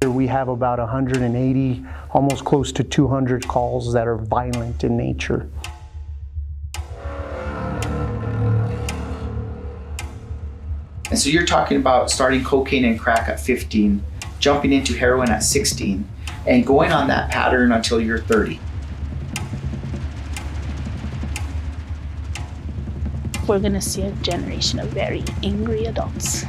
We have about 180, almost close to 200 calls that are violent in nature. And so you're talking about starting cocaine and crack at 15, jumping into heroin at 16, and going on that pattern until you're 30. We're going to see a generation of very angry adults.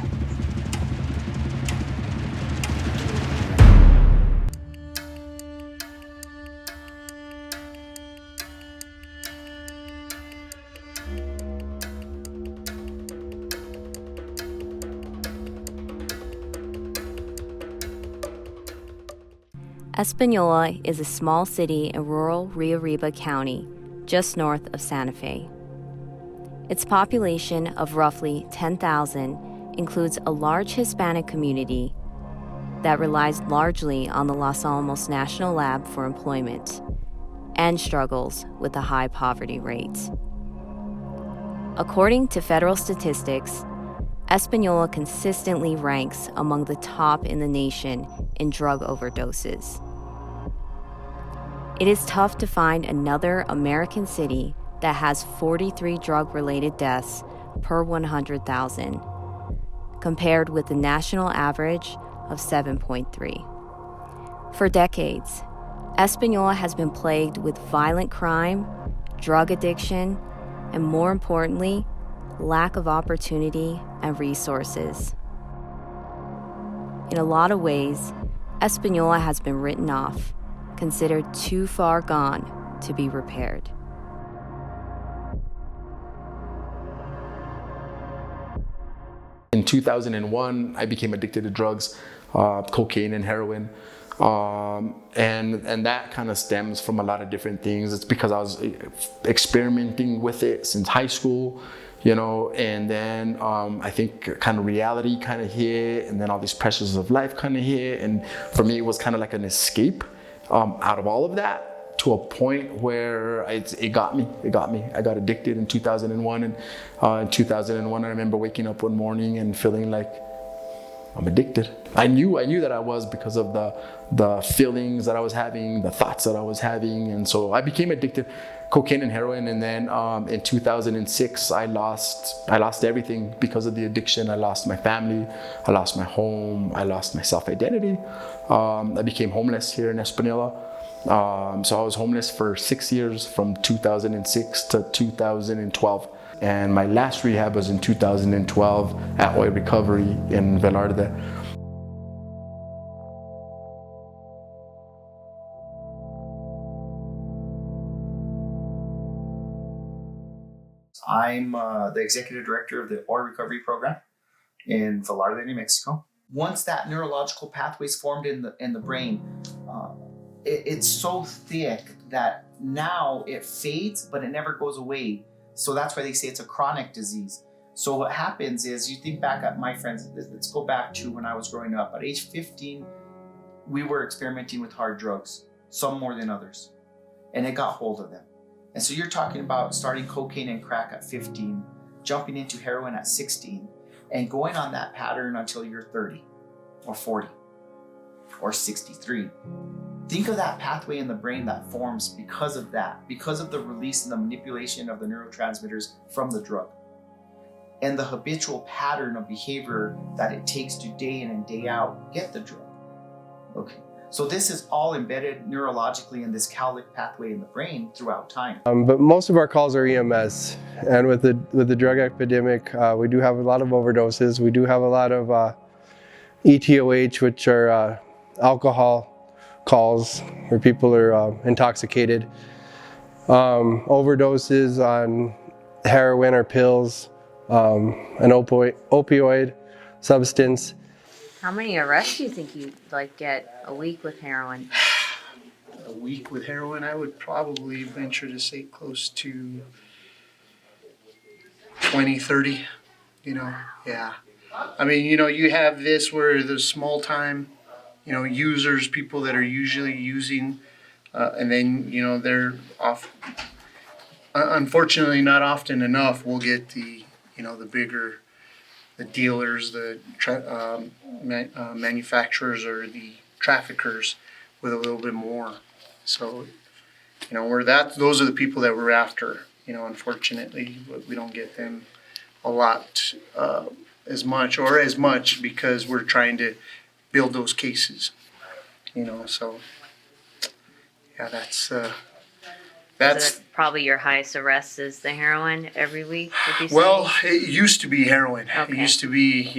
Española is a small city in rural Rio Arriba County, just north of Santa Fe. Its population of roughly 10,000 includes a large Hispanic community that relies largely on the Los Alamos National Lab for employment and struggles with a high poverty rate. According to federal statistics, Española consistently ranks among the top in the nation in drug overdoses. It is tough to find another American city that has 43 drug-related deaths per 100,000, compared with the national average of 7.3. For decades, Española has been plagued with violent crime, drug addiction, and more importantly, lack of opportunity and resources. In a lot of ways, Española has been written off, considered too far gone to be repaired. In 2001, I became addicted to drugs, cocaine and heroin. And that kind of stems from a lot of different things. It's because I was experimenting with it since high school, you know, and then I think kind of reality kind of hit, and then all these pressures of life kind of hit. And for me, it was kind of like an escape out of all of that, to a point where it got me. I got addicted in 2001. And in 2001, I remember waking up one morning and feeling like I'm addicted. I knew that I was, because of the feelings that I was having, the thoughts that I was having. And so I became addicted, cocaine and heroin. And then in 2006, I lost everything because of the addiction. I lost my family, I lost my home, I lost my self-identity. I became homeless here in Española. So I was homeless for 6 years, from 2006 to 2012. And my last rehab was in 2012 at Oil Recovery in Velarde. I'm the executive director of the Oil Recovery Program in Velarde, New Mexico. Once that neurological pathway is formed in the brain, it's so thick that now it fades, but it never goes away. So that's why they say it's a chronic disease. So what happens is, you think back at my friends, let's go back to when I was growing up. At age 15, we were experimenting with hard drugs, some more than others, and it got hold of them. And so you're talking about starting cocaine and crack at 15, jumping into heroin at 16, and going on that pattern until you're 30 or 40 or 63. Think of that pathway in the brain that forms because of that, because of the release and the manipulation of the neurotransmitters from the drug, and the habitual pattern of behavior that it takes to day in and day out get the drug. Okay, so this is all embedded neurologically in this cowlick pathway in the brain throughout time. But most of our calls are EMS, and with the drug epidemic, we do have a lot of overdoses. We do have a lot of ETOH, which are alcohol calls where people are intoxicated, overdoses on heroin or pills, an opioid substance. How many arrests do you think you get a week with heroin? A week with heroin, I would probably venture to say close to 20, 30, yeah. I mean, you have this where the small time, users, people that are usually using, and then, they're off. Unfortunately, not often enough, we'll get the dealers, the manufacturers, or the traffickers with a little bit more. So, those are the people that we're after. Unfortunately, we don't get them a lot as much because we're trying to build those cases. So yeah, that's probably your highest arrest is the heroin every week, would you say? well, it used to be heroin. Okay. It used to be,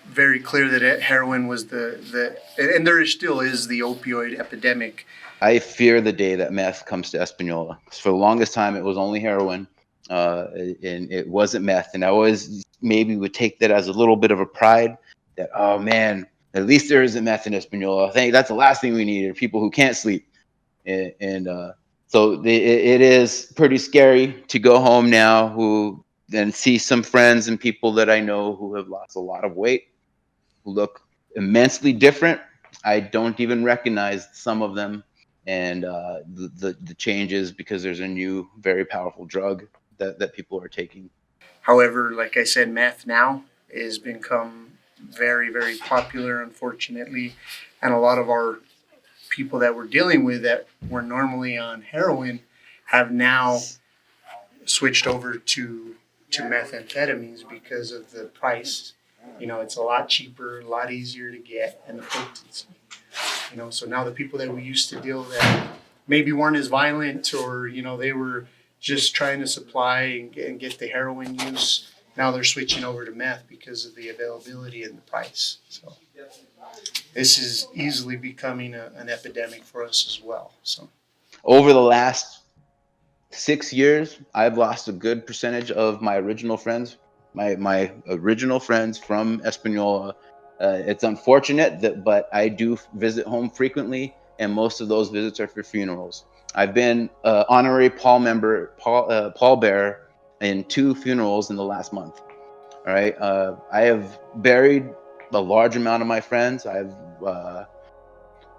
very clear that heroin was and there still is the opioid epidemic. I fear the day that meth comes to Española. For the longest time, it was only heroin, and it wasn't meth. And I always maybe would take that as a little bit of a pride that, oh man, at least there isn't meth in Española. I think that's the last thing we need are people who can't sleep. So it is pretty scary to go home now and see some friends and people that I know who have lost a lot of weight, who look immensely different. I don't even recognize some of them. And the changes because there's a new, very powerful drug that people are taking. However, like I said, meth now has become very, very popular, unfortunately. And a lot of our people that we're dealing with that were normally on heroin have now switched over to methamphetamines because of the price. It's a lot cheaper, a lot easier to get, and the potency. So now the people that we used to deal that maybe weren't as violent or, they were just trying to supply and get the heroin use, now they're switching over to meth because of the availability and the price. So this is easily becoming an epidemic for us as well. So over the last 6 years, I've lost a good percentage of my original friends, my original friends from Española. It's unfortunate but I do visit home frequently, and most of those visits are for funerals. I've been honorary pallbearer in 2 funerals in the last month. All right, I have buried a large amount of my friends. I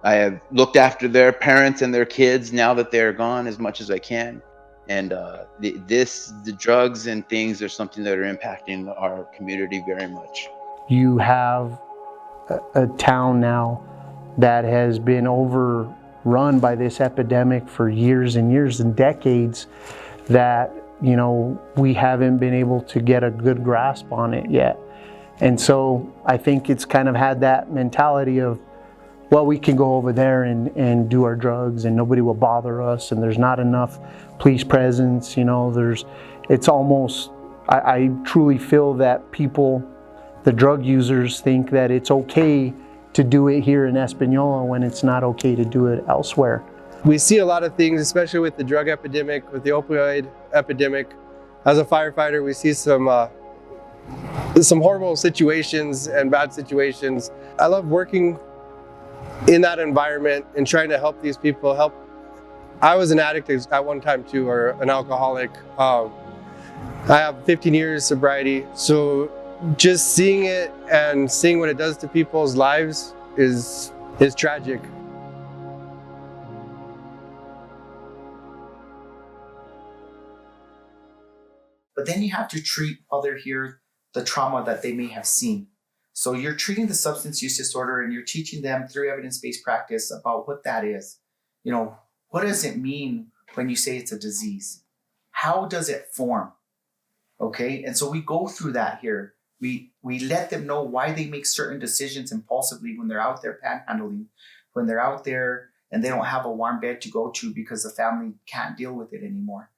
have looked after their parents and their kids now that they're gone as much as I can. And the drugs and things are something that are impacting our community very much. You have a town now that has been overrun by this epidemic for years and years and decades that, we haven't been able to get a good grasp on it yet. And so I think it's kind of had that mentality of, well, we can go over there and do our drugs and nobody will bother us and there's not enough police presence, it's almost, I truly feel that people, the drug users, think that it's okay to do it here in Española when it's not okay to do it elsewhere. We see a lot of things, especially with the drug epidemic, with the opioid epidemic. As a firefighter, we see some horrible situations and bad situations. I love working in that environment and trying to help these people help. I was an addict at one time too, or an alcoholic. I have 15 years sobriety, so just seeing it and seeing what it does to people's lives is tragic. But then you have to treat while they're here the trauma that they may have seen. So you're treating the substance use disorder and you're teaching them through evidence-based practice about what that is. What does it mean when you say it's a disease? How does it form? Okay, and so we go through that here. We let them know why they make certain decisions impulsively when they're out there panhandling, when they're out there and they don't have a warm bed to go to because the family can't deal with it anymore.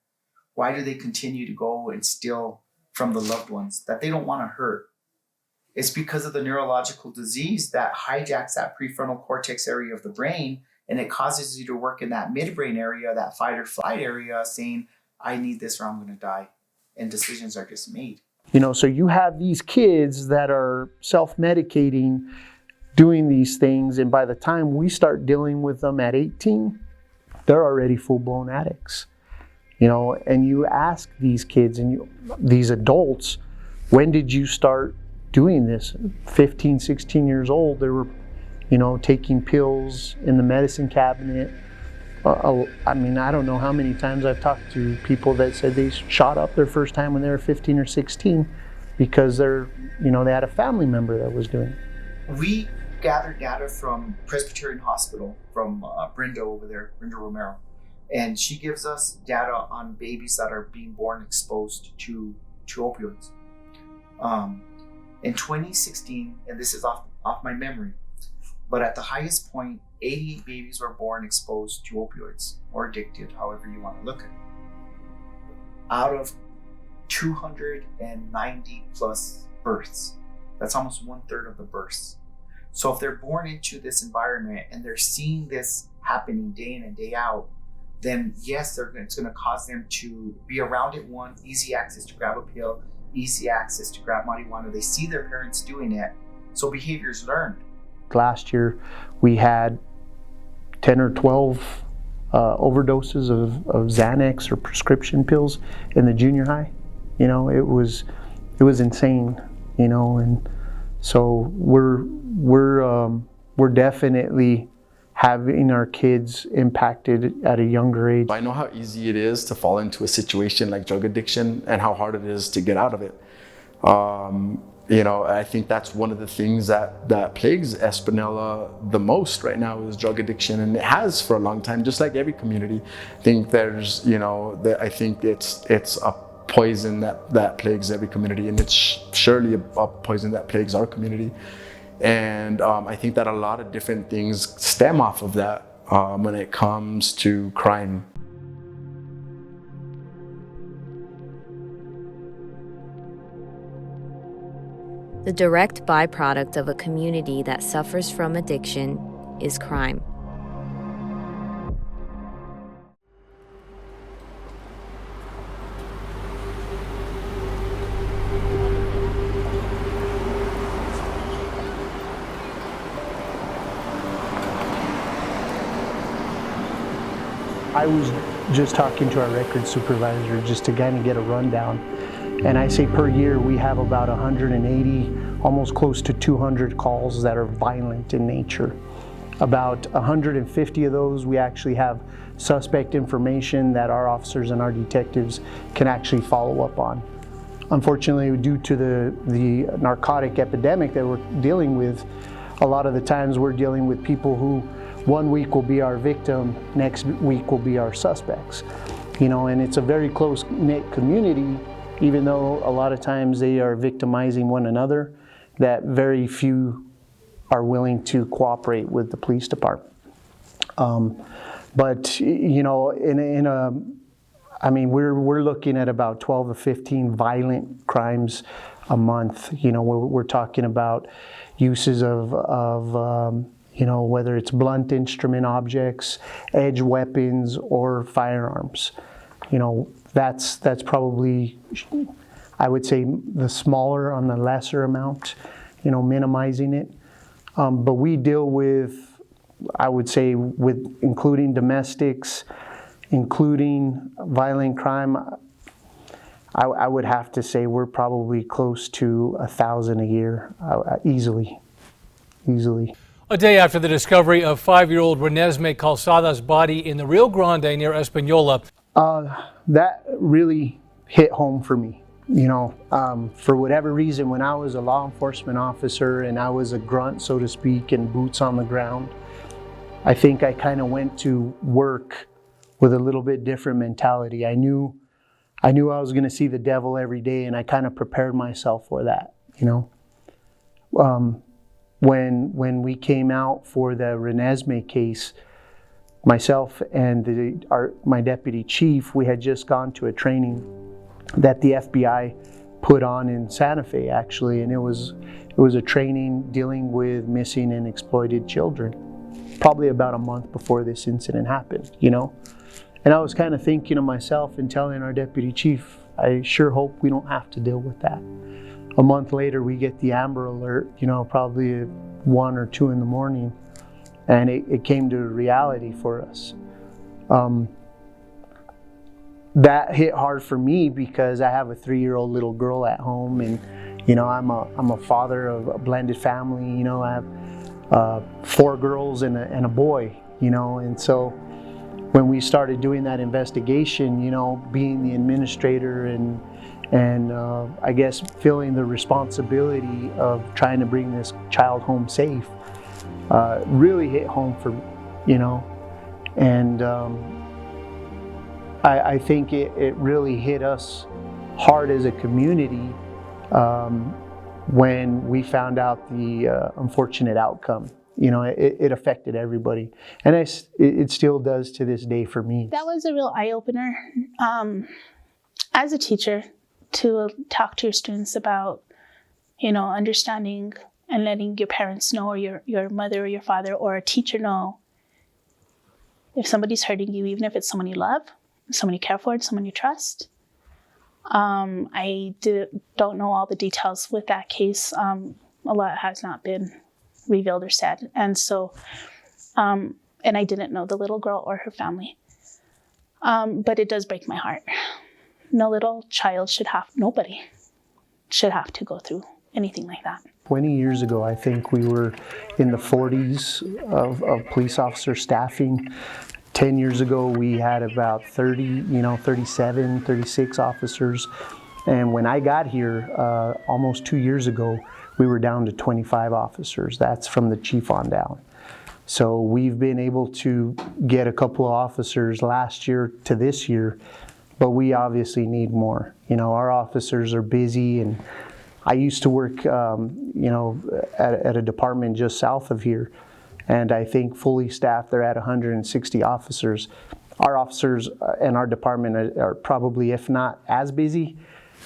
Why do they continue to go and steal from the loved ones that they don't want to hurt? It's because of the neurological disease that hijacks that prefrontal cortex area of the brain, and it causes you to work in that midbrain area, that fight or flight area, saying, I need this or I'm going to die. And decisions are just made. So you have these kids that are self-medicating, doing these things, and by the time we start dealing with them at 18, they're already full-blown addicts. And you ask these kids and these adults, when did you start doing this? 15, 16 years old, they were, taking pills in the medicine cabinet. I don't know how many times I've talked to people that said they shot up their first time when they were 15 or 16 because they had a family member that was doing it. We gathered data from Presbyterian Hospital, from Brenda over there, Brenda Romero. And she gives us data on babies that are being born exposed to opioids. In 2016, and this is off my memory, but at the highest point, 88 babies were born exposed to opioids or addicted, however you want to look at it. Out of 290 plus births, that's almost 1/3 of the births. So if they're born into this environment and they're seeing this happening day in and day out, then yes, it's going to cause them to be around it. One, easy access to grab a pill, easy access to grab marijuana. They see their parents doing it, so behavior's learned. Last year, we had 10 or 12 overdoses of Xanax or prescription pills in the junior high. You know, it was insane. You know, and so we're definitely having our kids impacted at a younger age. I know how easy it is to fall into a situation like drug addiction and how hard it is to get out of it. You know, I think that's one of the things that plagues Española the most right now is drug addiction, and it has for a long time, just like every community. I think there's, you know, I think it's a poison that plagues every community, and it's surely a poison that plagues our community. And I think that a lot of different things stem off of that when it comes to crime. The direct byproduct of a community that suffers from addiction is crime. I was just talking to our record supervisor just to kind of get a rundown. And I say per year we have about 180, almost close to 200 calls that are violent in nature. About 150 of those we actually have suspect information that our officers and our detectives can actually follow up on. Unfortunately, due to the narcotic epidemic that we're dealing with, a lot of the times we're dealing with people who one week will be our victim, next week will be our suspects. You know, and it's a very close-knit community, even though a lot of times they are victimizing one another, that very few are willing to cooperate with the police department. But you know, I mean, we're looking at about 12 to 15 violent crimes a month. You know, we're talking about uses of you know, whether it's blunt instrument objects, edge weapons, or firearms. You know, that's probably, I would say, the smaller on the lesser amount, you know, minimizing it. But we deal with, I would say, with including domestics, including violent crime, I would have to say we're probably close to 1,000 a year, easily. A day after the discovery of 5-year-old Renesmee Calzada's body in the Rio Grande near Española. That really hit home for me. You know, for whatever reason, when I was a law enforcement officer and I was a grunt, so to speak, and boots on the ground, I think I kind of went to work with a little bit different mentality. I knew I was going to see the devil every day, and I kind of prepared myself for that, you know. When we came out for the Renesmee case, myself and my deputy chief, we had just gone to a training that the FBI put on in Santa Fe, actually, and it was a training dealing with missing and exploited children, probably about a month before this incident happened, you know. And I was kind of thinking to myself and telling our deputy chief, I sure hope we don't have to deal with that. A month later, we get the Amber Alert, you know, probably at 1 or 2 in the morning, and it came to reality for us. That hit hard for me because I have a 3-year-old little girl at home, and you know, I'm a father of a blended family. You know, I have 4 girls and a boy. You know, and so when we started doing that investigation, you know, being the administrator and I guess feeling the responsibility of trying to bring this child home safe, really hit home for me, you know. And I think it really hit us hard as a community when we found out the unfortunate outcome. You know, it affected everybody, and it still does to this day for me. That was a real eye-opener as a teacher, to talk to your students about, you know, understanding and letting your parents know, or your mother or your father or a teacher know, if somebody's hurting you, even if it's someone you love, someone you care for, and someone you trust. I don't know all the details with that case. A lot has not been revealed or said. And so, and I didn't know the little girl or her family. But it does break my heart. No little child nobody should have to go through anything like that. 20 years ago, I think we were in the 40s of police officer staffing. 10 years ago, we had about 37, 36 officers. And when I got here, almost 2 years ago, we were down to 25 officers. That's from the chief on down. So we've been able to get a couple of officers last year to this year, but we obviously need more. You know, our officers are busy, and I used to work, at a department just south of here. And I think fully staffed, they're at 160 officers. Our officers and our department are probably, if not as busy,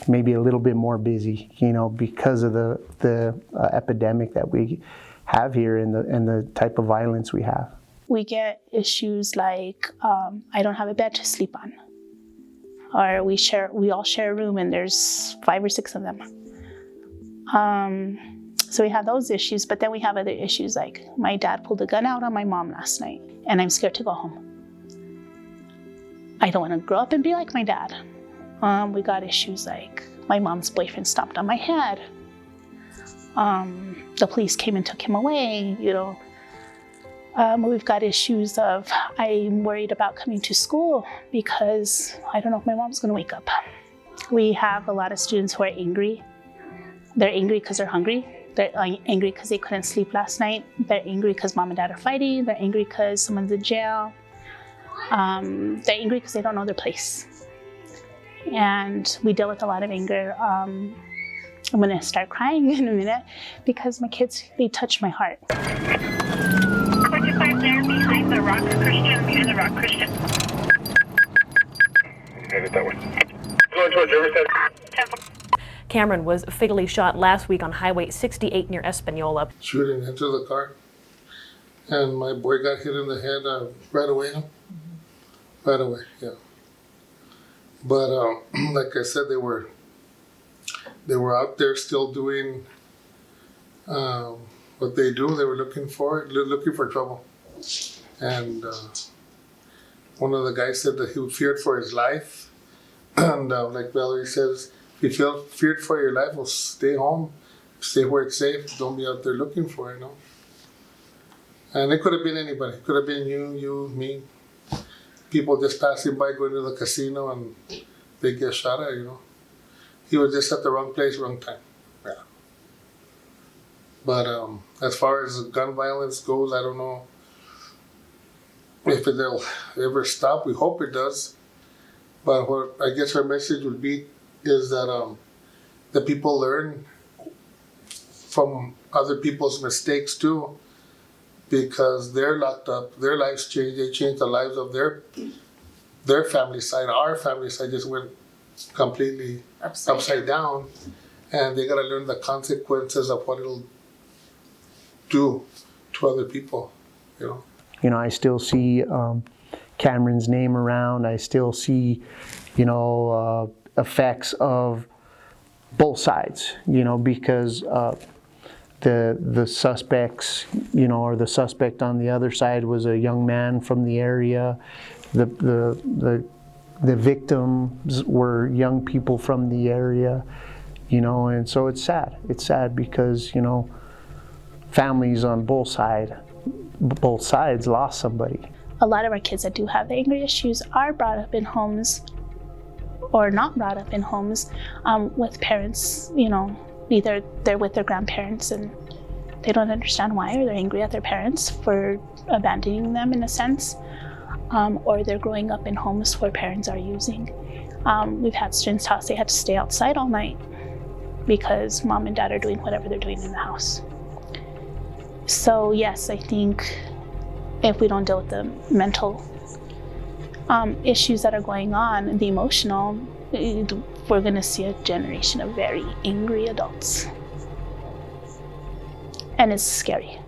maybe a little bit more busy, you know, because of the epidemic that we have here and the type of violence we have. We get issues like, I don't have a bed to sleep on. Or we all share a room and there's 5 or 6 of them. So we have those issues, but then we have other issues like my dad pulled a gun out on my mom last night and I'm scared to go home. I don't want to grow up and be like my dad. We got issues like my mom's boyfriend stomped on my head. The police came and took him away, you know. We've got issues of I'm worried about coming to school because I don't know if my mom's going to wake up. We have a lot of students who are angry. They're angry because they're hungry. They're angry because they couldn't sleep last night. They're angry because mom and dad are fighting. They're angry because someone's in jail. They're angry because they don't know their place. And we deal with a lot of anger. I'm going to start crying in a minute because my kids, they touch my heart. 25 there behind the Rock Christian. Headed that way. Going towards Riverside. Cameron was fatally shot last week on Highway 68 near Española. Shooting into the car, and my boy got hit in the head right away. Right away, yeah. But like I said, they were out there still doing what they do. They were looking for trouble, and one of the guys said that he feared for his life, and like Valerie says, if you feared for your life, well, stay home, stay where it's safe. Don't be out there looking for it, you know. And it could have been anybody. It could have been you, me. People just passing by, going to the casino, and they get shot at, you know. He was just at the wrong place, wrong time. Yeah. But as far as gun violence goes, I don't know if it'll ever stop. We hope it does. But what I guess our message would be is that the people learn from other people's mistakes too, because they're locked up, their lives change, they change the lives of their family side. Our family side just went completely upside down, and they gotta learn the consequences of what it'll do to other people, you know. You know, I still see Cameron's name around. I still see, you know, effects of both sides, you know, because the suspects, you know, or the suspect on the other side was a young man from the area. The victims were young people from the area, you know, and so it's sad. It's sad because, you know, families on both sides lost somebody. A lot of our kids that do have the anger issues are brought up in homes or not brought up in homes with parents, you know, either they're with their grandparents and They don't understand why, or they're angry at their parents for abandoning them in a sense, or they're growing up in homes where parents are using. We've had students tell us they had to stay outside all night because mom and dad are doing whatever they're doing in the house. So yes, I think if we don't deal with the mental issues that are going on, the emotional, we're going to see a generation of very angry adults. And it's scary.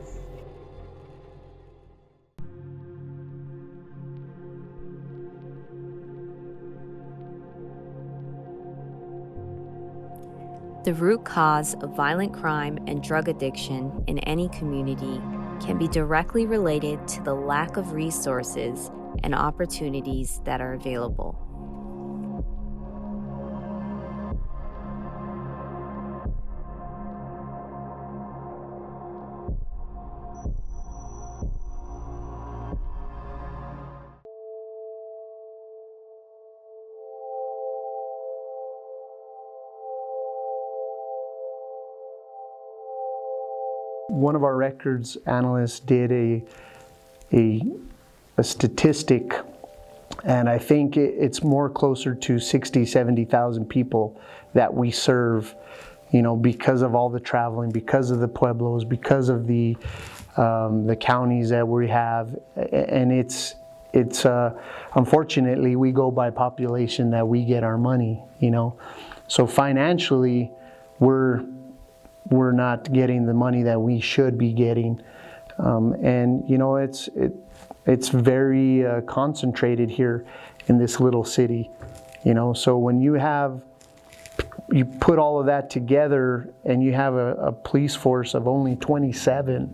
The root cause of violent crime and drug addiction in any community can be directly related to the lack of resources and opportunities that are available. One of our records analysts did a statistic, and I think it's more closer to 60, 70,000 people that we serve, because of all the traveling, because of the pueblos, because of the counties that we have, and it's unfortunately we go by population that we get our money, So financially, we're not getting the money that we should be getting, and it's very concentrated here in this little city, So when you put all of that together and you have a police force of only 27,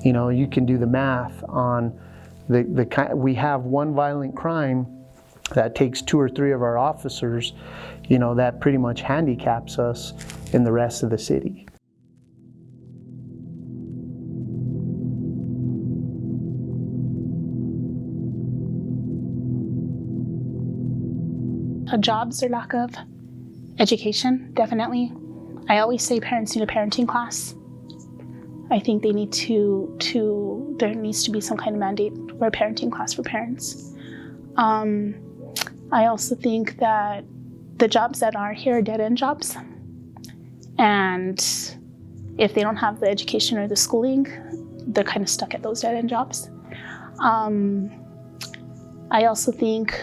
you can do the math on we have one violent crime that takes 2 or 3 of our officers, that pretty much handicaps us in the rest of the city. Jobs or lack of education, definitely. I always say parents need a parenting class. I think they need there needs to be some kind of mandate or a parenting class for parents. I also think that the jobs that are here are dead-end jobs. And if they don't have the education or the schooling, they're kind of stuck at those dead-end jobs. I also think,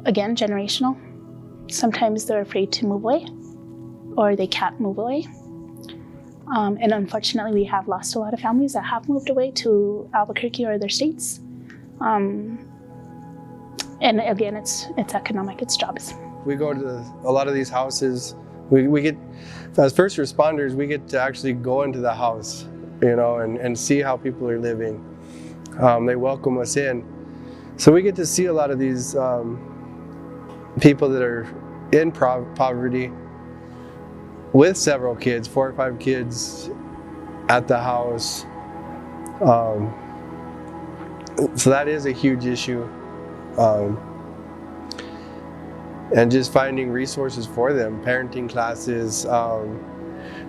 again, generational. Sometimes they're afraid to move away, or they can't move away. And unfortunately, we have lost a lot of families that have moved away to Albuquerque or other states. And again, it's economic, it's jobs. We go to a lot of these houses. We get, as first responders, we get to actually go into the house, and see how people are living. They welcome us in. So we get to see a lot of these people that are in poverty with several kids, 4 or 5 kids at the house. So that is a huge issue. And just finding resources for them, parenting classes,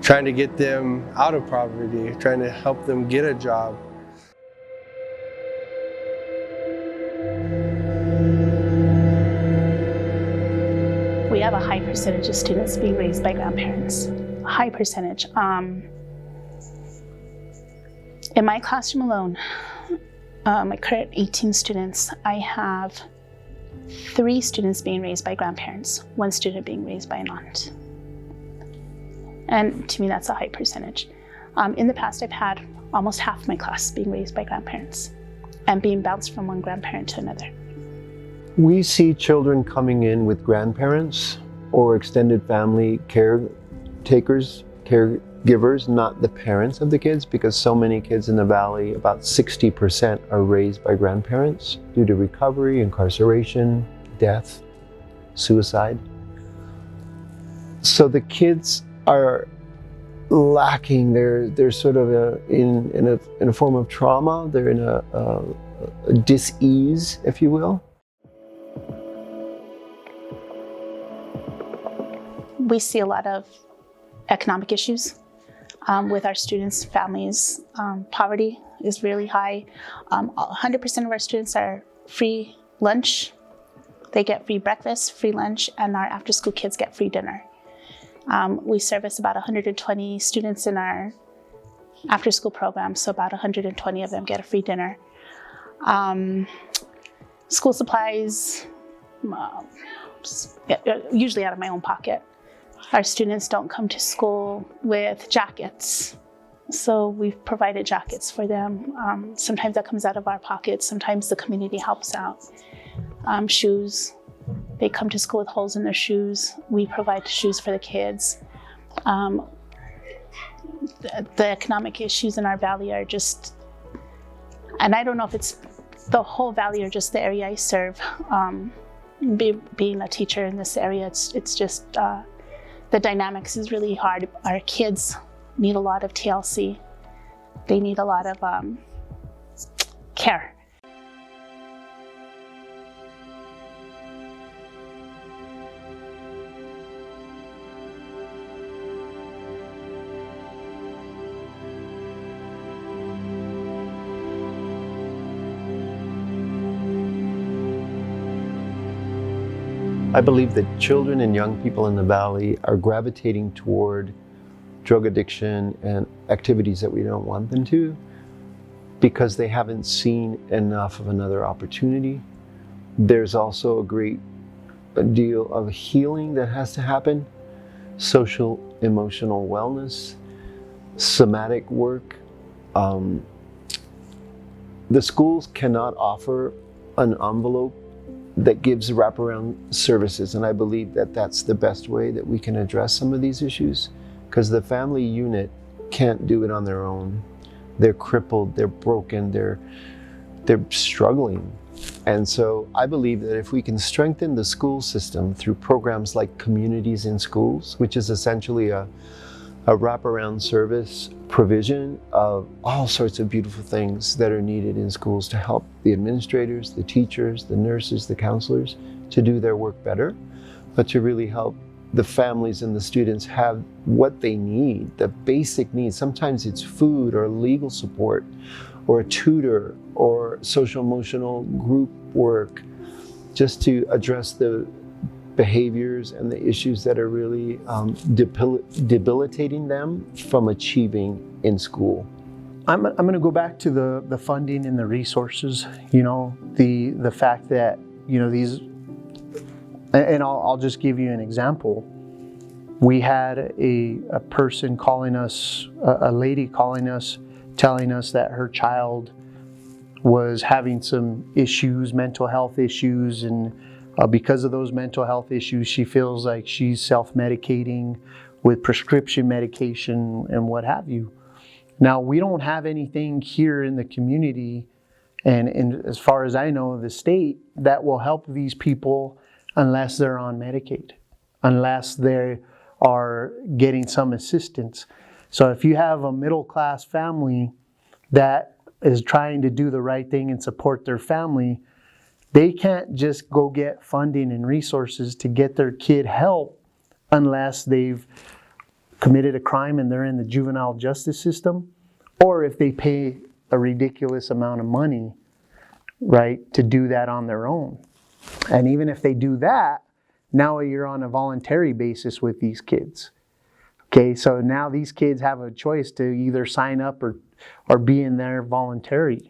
trying to get them out of poverty, trying to help them get a job. We have a high percentage of students being raised by grandparents. A high percentage. In my classroom alone, my current 18 students, I have 3 students being raised by grandparents, 1 student being raised by an aunt. And to me, that's a high percentage. In the past, I've had almost half my class being raised by grandparents and being bounced from one grandparent to another. We see children coming in with grandparents or extended family caretakers, caregivers, not the parents of the kids, because so many kids in the valley, about 60% are raised by grandparents due to recovery, incarceration, death, suicide. So the kids are lacking. They're sort of in a form of trauma. They're in a dis-ease, if you will. We see a lot of economic issues. with our students' families. Poverty is really high. 100% of our students are free lunch. They get free breakfast, free lunch, and our after-school kids get free dinner. We service about 120 students in our after-school program, so about 120 of them get a free dinner. School supplies, usually out of my own pocket. Our students don't come to school with jackets, so we've provided jackets for them. Sometimes that comes out of our pockets, sometimes the community helps out. Shoes, they come to school with holes in their shoes. We provide shoes for the kids. The economic issues in our valley are just, and I don't know if it's the whole valley or just the area I serve. Being a teacher in this area, it's just, the dynamics is really hard. Our kids need a lot of TLC. They need a lot of care. I believe that children and young people in the valley are gravitating toward drug addiction and activities that we don't want them to because they haven't seen enough of another opportunity. There's also a great deal of healing that has to happen, social, emotional wellness, somatic work. The schools cannot offer an envelope that gives wraparound services, and I believe that that's the best way that we can address some of these issues, because the family unit can't do it on their own. They're crippled, they're broken, they're struggling. And so I believe that if we can strengthen the school system through programs like Communities in Schools, which is essentially a wraparound service provision of all sorts of beautiful things that are needed in schools to help the administrators, the teachers, the nurses, the counselors to do their work better, but to really help the families and the students have what they need, the basic needs. Sometimes it's food or legal support or a tutor or social emotional group work, just to address the behaviors and the issues that are really debilitating them from achieving in school. I'm going to go back to the funding and the resources. You know, the fact that, you know, these, and I'll just give you an example. We had a person calling us, a lady calling us, telling us that her child was having some issues, mental health issues, and because of those mental health issues, she feels like she's self-medicating with prescription medication and what have you. Now, we don't have anything here in the community, and as far as I know, the state, that will help these people unless they're on Medicaid, unless they are getting some assistance. So if you have a middle-class family that is trying to do the right thing and support their family, they can't just go get funding and resources to get their kid help unless they've committed a crime and they're in the juvenile justice system, or if they pay a ridiculous amount of money, right, to do that on their own. And even if they do that, now you're on a voluntary basis with these kids. Okay, so now these kids have a choice to either sign up or be in there voluntarily.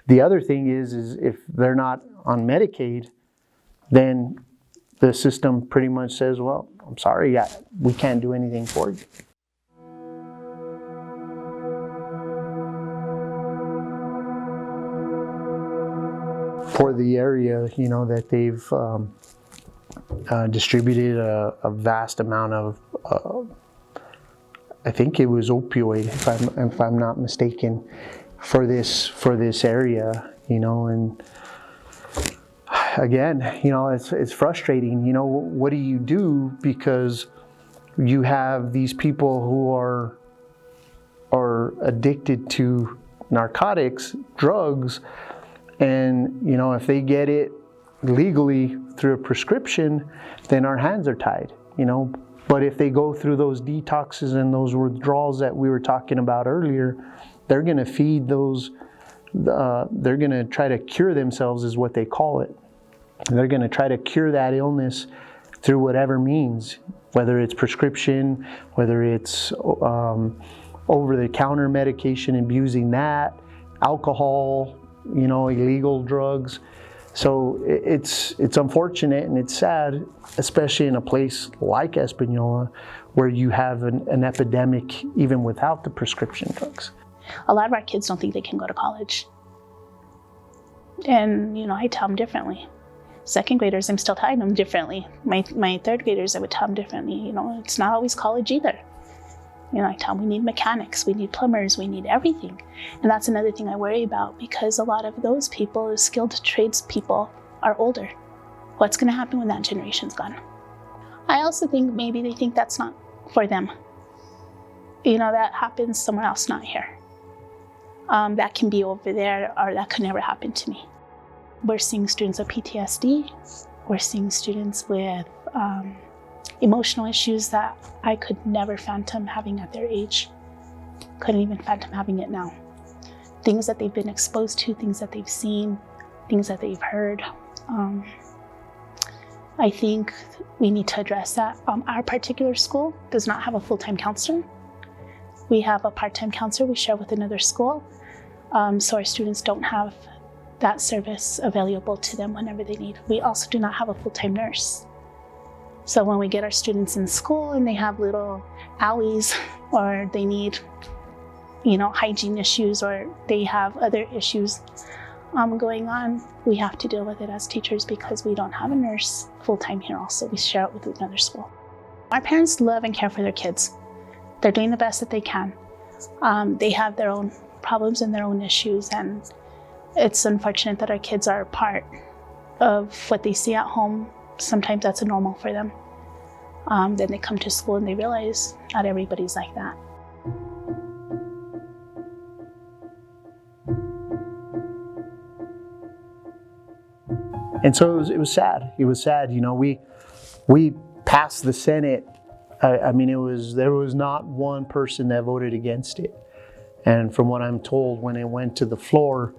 The other thing is if they're not on Medicaid, then the system pretty much says, well, I'm sorry, we can't do anything for you. For the area, you know, that they've distributed a vast amount of, I think it was opioid, if I'm not mistaken, for this area, you know, and again, you know, it's frustrating. You know, what do you do, because you have these people who are addicted to narcotics, drugs, and you know, if they get it legally through a prescription, then our hands are tied. You know, But if they go through those detoxes and those withdrawals that we were talking about earlier, they're going to feed those, they're going to try to cure themselves is what they call it. They're going to try to cure that illness through whatever means, whether it's prescription, whether it's over-the-counter medication, abusing that, alcohol, illegal drugs. So it's unfortunate and it's sad, especially in a place like Española, where you have an epidemic even without the prescription drugs. A lot of our kids don't think they can go to college. And, I tell them differently. Second graders, I'm still telling them differently. My third graders, I would tell them differently. It's not always college either. I tell them we need mechanics, we need plumbers, we need everything. And that's another thing I worry about, because a lot of those people, the skilled trades people, are older. What's going to happen when that generation's gone? I also think maybe they think that's not for them. That happens somewhere else, not here. That can be over there, or that could never happen to me. We're seeing students with PTSD. We're seeing students with emotional issues that I could never fathom having at their age. Couldn't even fathom having it now. Things that they've been exposed to, things that they've seen, things that they've heard. I think we need to address that. Our particular school does not have a full-time counselor. We have a part-time counselor we share with another school. So our students don't have that service available to them whenever they need. We also do not have a full-time nurse. So when we get our students in school and they have little owies, or they need, hygiene issues, or they have other issues going on, we have to deal with it as teachers because we don't have a nurse full-time here also. We share it with another school. Our parents love and care for their kids. They're doing the best that they can. They have their own problems and their own issues, and it's unfortunate that our kids are a part of what they see at home. Sometimes that's a normal for them. Then they come to school and they realize not everybody's like that. And so it was sad. It was sad. We passed the Senate. There was not one person that voted against it. And from what I'm told, when it went to the floor,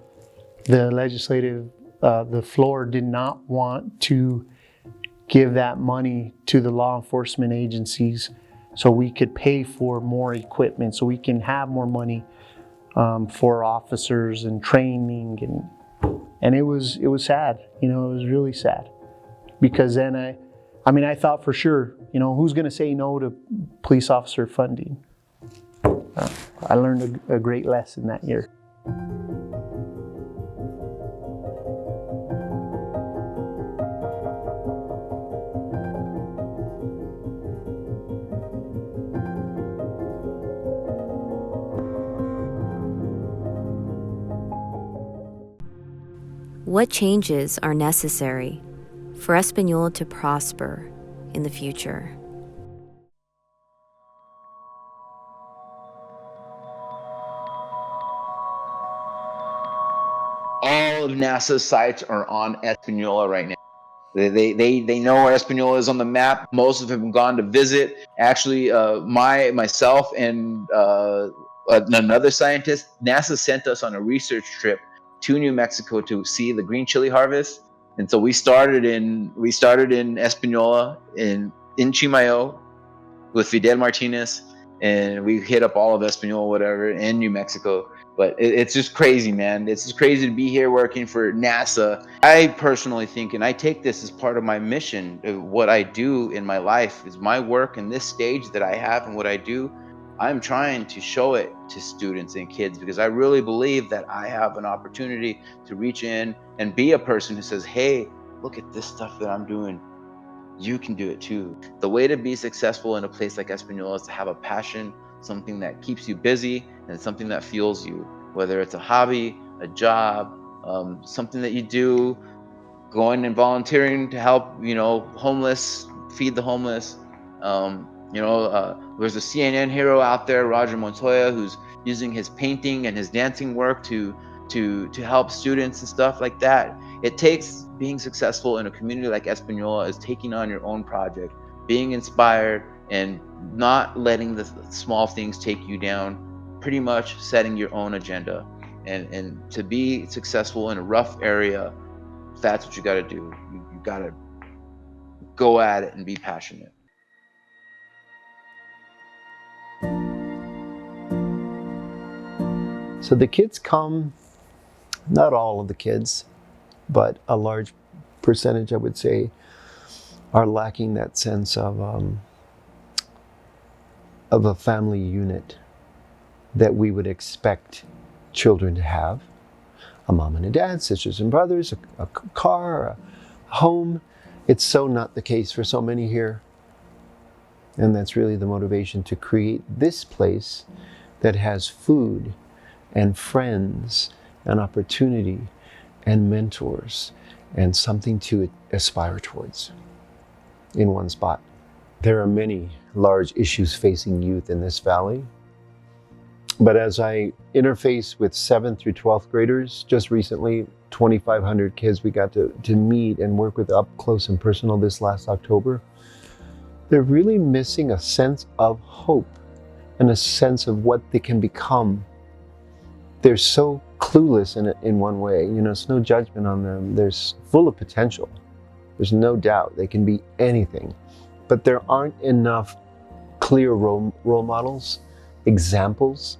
the floor did not want to give that money to the law enforcement agencies so we could pay for more equipment, so we can have more money for officers and training. And it was sad. It was really sad. Because then I thought for sure, who's going to say no to police officer funding? I learned a great lesson that year. What changes are necessary for Española to prosper in the future? All of NASA's sites are on Española right now. They know where Española is on the map. Most of them have gone to visit. Actually, myself and another scientist, NASA sent us on a research trip to New Mexico to see the green chili harvest. And so we started in Española in Chimayo with Fidel Martinez, and we hit up all of Española, whatever, in New Mexico. But it's just crazy, man. It's just crazy to be here working for NASA. I personally think, and I take this as part of my mission, what I do in my life is my work and this stage that I have and what I do, I'm trying to show it to students and kids because I really believe that I have an opportunity to reach in and be a person who says, hey, look at this stuff that I'm doing. You can do it too. The way to be successful in a place like Española is to have a passion, something that keeps you busy and something that fuels you, whether it's a hobby, a job, something that you do, going and volunteering to help, homeless, feed the homeless. There's a CNN hero out there, Roger Montoya, who's using his painting and his dancing work to help students and stuff like that. It takes being successful in a community like Española is taking on your own project, being inspired, and not letting the small things take you down, pretty much setting your own agenda. And to be successful in a rough area, that's what you got to do. You got to go at it and be passionate. So the kids come, not all of the kids, but a large percentage, I would say, are lacking that sense of a family unit that we would expect children to have. A mom and a dad, sisters and brothers, a car, a home. It's so not the case for so many here. And that's really the motivation to create this place that has food and friends and opportunity and mentors and something to aspire towards in one spot. There are many large issues facing youth in this valley. But as I interface with 7th through 12th graders, just recently, 2,500 kids we got to meet and work with up close and personal this last October, they're really missing a sense of hope and a sense of what they can become. They're so clueless in one way. You know, it's no judgment on them. They're full of potential. There's no doubt they can be anything. But there aren't enough clear role models, examples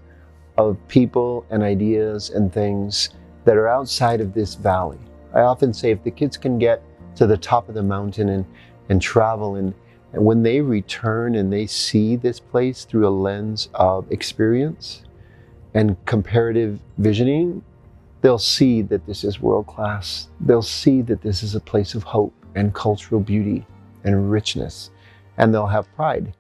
of people and ideas and things that are outside of this valley. I often say if the kids can get to the top of the mountain and travel and when they return and they see this place through a lens of experience and comparative visioning, they'll see that this is world class. They'll see that this is a place of hope and cultural beauty and richness, and they'll have pride.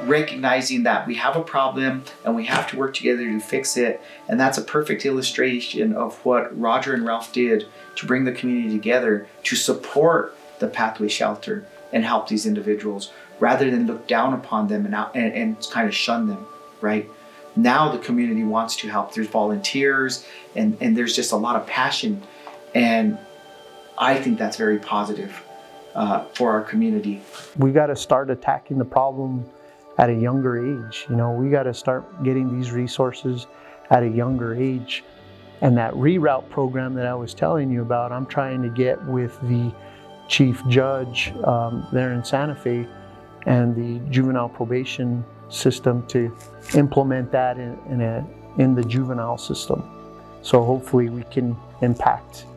Recognizing that we have a problem and we have to work together to fix it. And that's a perfect illustration of what Roger and Ralph did to bring the community together to support the Pathway Shelter and help these individuals rather than look down upon them and kind of shun them, right? Now the community wants to help. There's volunteers and there's just a lot of passion. And I think that's very positive for our community. We got to start attacking the problem at a younger age. You know, we got to start getting these resources at a younger age. And that reroute program that I was telling you about, I'm trying to get with the chief judge there in Santa Fe and the juvenile probation system to implement that in the juvenile system. So hopefully we can impact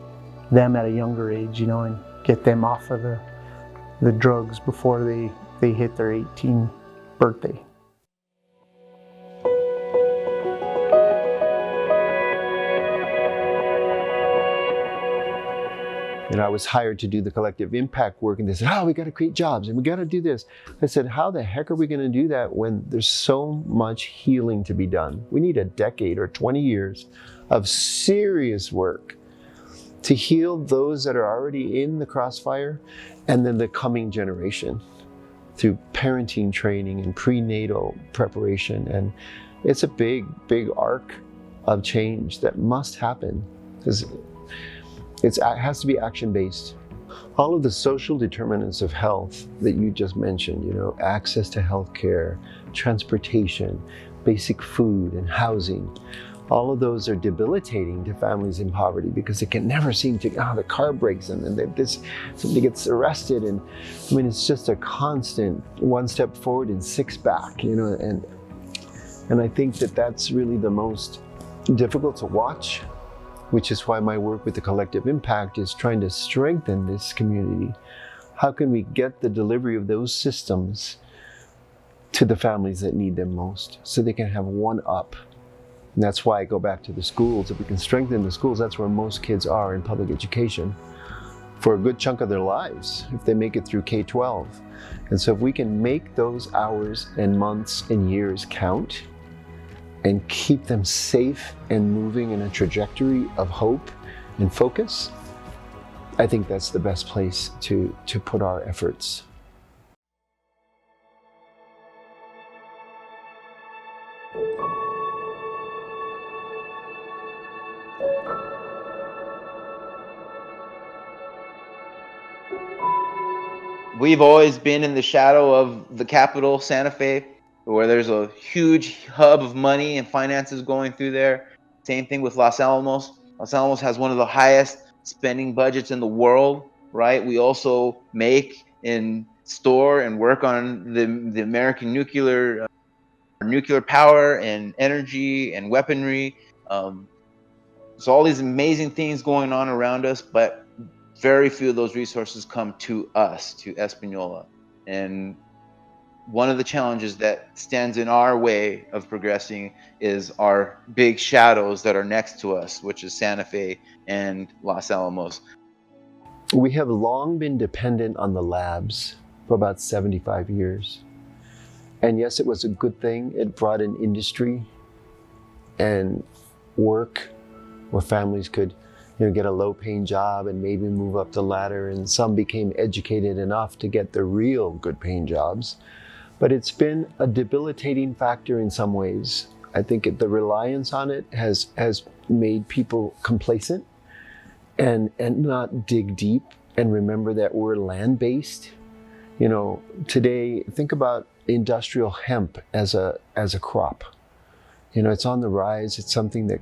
them at a younger age, you know, and get them off of the drugs before they hit their 18th birthday. And I was hired to do the collective impact work, and they said, we got to create jobs and we got to do this. I said, how the heck are we going to do that when there's so much healing to be done? We need a decade or 20 years of serious work to heal those that are already in the crossfire and then the coming generation through parenting training and prenatal preparation. And it's a big, big arc of change that must happen because it has to be action-based. All of the social determinants of health that you just mentioned, you know, access to health care, transportation, basic food and housing, all of those are debilitating to families in poverty because they can never seem to, the car breaks and then somebody gets arrested. And I mean, it's just a constant one step forward and six back, you know, and I think that that's really the most difficult to watch, which is why my work with the collective impact is trying to strengthen this community. How can we get the delivery of those systems to the families that need them most so they can have one up? And that's why I go back to the schools. If we can strengthen the schools, that's where most kids are in public education for a good chunk of their lives, if they make it through K-12. And so if we can make those hours and months and years count and keep them safe and moving in a trajectory of hope and focus, I think that's the best place to put our efforts. we've always been in the shadow of the capital, Santa Fe, where there's a huge hub of money and finances going through there. Same thing with Los Alamos. Los Alamos has one of the highest spending budgets in the world, right? We also make and store and work on the American nuclear power and energy and weaponry. So all these amazing things going on around us, but very few of those resources come to us, to Española. And one of the challenges that stands in our way of progressing is our big shadows that are next to us, which is Santa Fe and Los Alamos. We have long been dependent on the labs for about 75 years. And yes, it was a good thing. It brought in industry and work where families could get a low-paying job and maybe move up the ladder, and some became educated enough to get the real good-paying jobs. But it's been a debilitating factor in some ways. I think the reliance on it has made people complacent and not dig deep and remember that we're land-based. Today, think about industrial hemp as a crop. It's on the rise. It's something that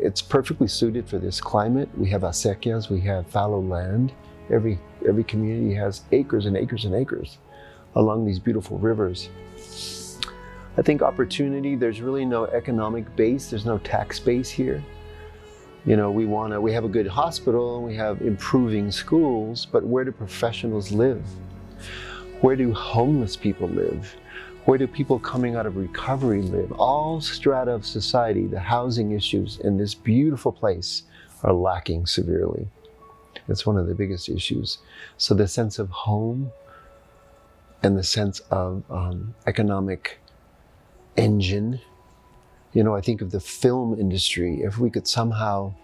it's perfectly suited for this climate. We have acequias, we have fallow land. Every community has acres and acres and acres along these beautiful rivers. I think opportunity, there's really no economic base, there's no tax base here. We have a good hospital, and we have improving schools, but where do professionals live? Where do homeless people live? Where do people coming out of recovery live? All strata of society, the housing issues in this beautiful place are lacking severely. It's one of the biggest issues. So the sense of home and the sense of economic engine, I think of the film industry. If we could somehow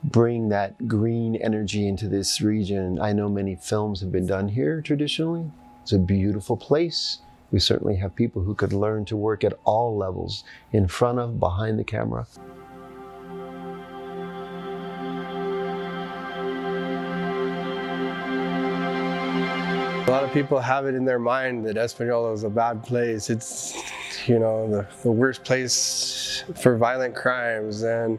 bring that green energy into this region, I know many films have been done here traditionally. It's a beautiful place. We certainly have people who could learn to work at all levels, in front of, behind the camera. A lot of people have it in their mind that Española is a bad place. It's, the worst place for violent crimes and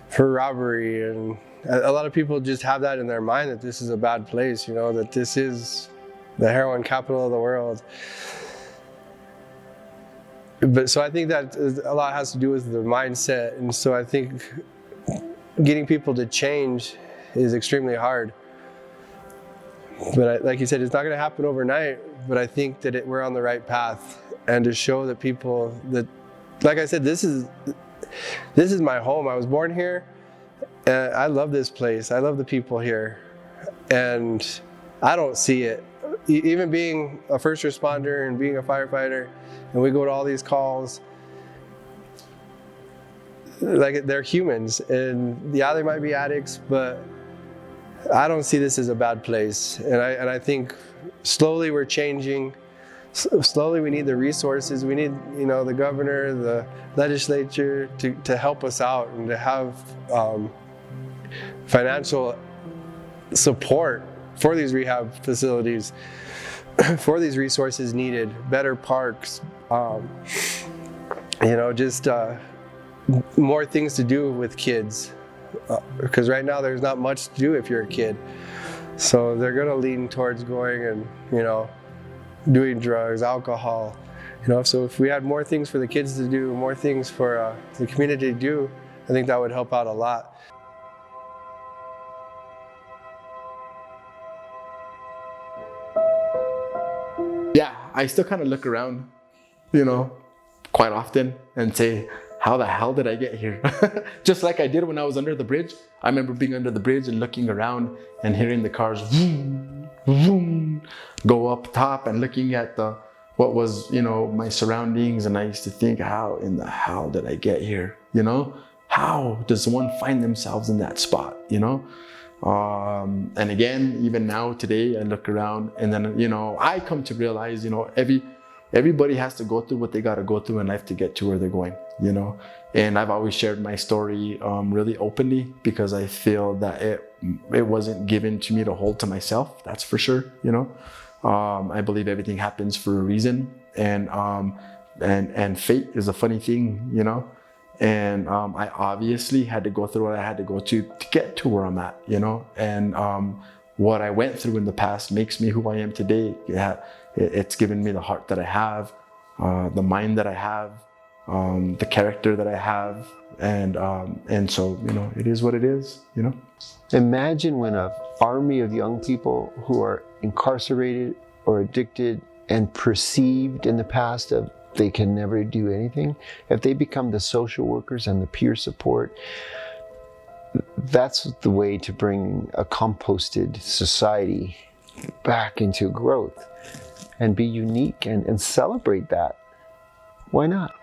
for robbery. And a lot of people just have that in their mind, that this is a bad place, that this is the heroin capital of the world. But so I think that a lot has to do with the mindset. And so I think getting people to change is extremely hard. But like you said, it's not going to happen overnight, but I think that we're on the right path. And to show that people that, like I said, this is my home. I was born here, and I love this place. I love the people here. And I don't see it. Even being a first responder and being a firefighter, and we go to all these calls, like, they're humans, and yeah, they might be addicts, but I don't see this as a bad place. And I think slowly we're changing. Slowly we need the resources. We need, the governor, the legislature to help us out and to have financial support for these rehab facilities, for these resources needed, better parks, just more things to do with kids. Because right now there's not much to do if you're a kid. So they're gonna lean towards going and, doing drugs, alcohol. So if we had more things for the kids to do, more things for the community to do, I think that would help out a lot. Yeah, I still kind of look around, quite often and say, how the hell did I get here? Just like I did when I was under the bridge. I remember being under the bridge and looking around and hearing the cars vroom, vroom, go up top and looking at what was, my surroundings. And I used to think, how in the hell did I get here? How does one find themselves in that spot, And again, even now today, I look around and then, I come to realize, everybody has to go through what they got to go through in life to get to where they're going, you know. And I've always shared my story really openly because I feel that it wasn't given to me to hold to myself. That's for sure, you know. I believe everything happens for a reason, and fate is a funny thing, you know. And I obviously had to go through what I had to go to get to where I'm at, you know. And what I went through in the past makes me who I am today. Yeah, it's given me the heart that I have, the mind that I have, the character that I have, and so, you know, it is what it is, you know. Imagine when an army of young people who are incarcerated or addicted and perceived in the past of they can never do anything, if they become the social workers and the peer support, that's the way to bring a composted society back into growth and be unique and celebrate that. Why not?